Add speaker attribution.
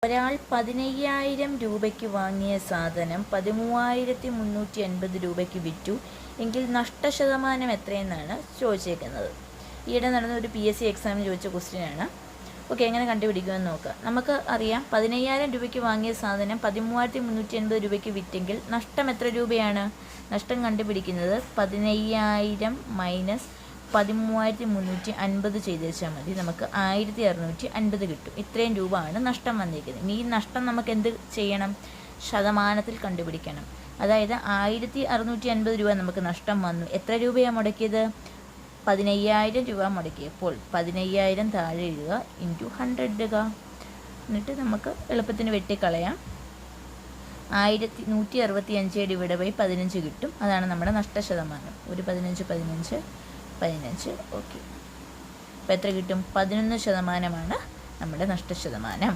Speaker 1: ഒരാൾ 15,000 രൂപയ്ക്ക് വാങ്ങിയ സാധനം 13,350 രൂപയ്ക്ക് വിറ്റു എങ്കിൽ നഷ്ടശതമാനം എത്രയെന്നാണ് ചോദിച്ചേക്കുന്നത്. ഈയിടെ നടന്ന ഒരു PSC എക്സാമിന് ചോദിച്ച ക്വസ്റ്റ്യനാണ്. ഓക്കെ, എങ്ങനെ കണ്ടുപിടിക്കുമെന്ന് നോക്കുക. നമുക്ക് അറിയാം 15,000 രൂപയ്ക്ക് വാങ്ങിയ സാധനം 13,350 രൂപയ്ക്ക് വിറ്റെങ്കിൽ നഷ്ടം എത്ര രൂപയാണ്? നഷ്ടം കണ്ടുപിടിക്കുന്നത് 15,000 മൈനസ് 13,350 ചെയ്ത് വെച്ചാൽ മതി. നമുക്ക് 1,650 കിട്ടും. ഇത്രയും രൂപ ആണ് നഷ്ടം വന്നിരിക്കുന്നത്. ഇനി ഈ നഷ്ടം നമുക്ക് എന്ത് ചെയ്യണം? ശതമാനത്തിൽ കണ്ടുപിടിക്കണം. അതായത് 1,650 രൂപ നമുക്ക് നഷ്ടം വന്നു. എത്ര രൂപയാണ് മുടക്കിയത്? 15,000 രൂപ മുടക്കിയപ്പോൾ 15,000 താഴെ എഴുതുക, ഇൻറ്റു 100 ഇടുക. എന്നിട്ട് നമുക്ക് എളുപ്പത്തിന് വെട്ടിക്കളയാം. 1,165 ഡിവൈഡ് ബൈ 15 കിട്ടും. അതാണ് നമ്മുടെ നഷ്ടശതമാനം. ഒരു 15. ഓക്കെ, അപ്പോൾ എത്ര കിട്ടും? 11% നമ്മുടെ നഷ്ടശതമാനം.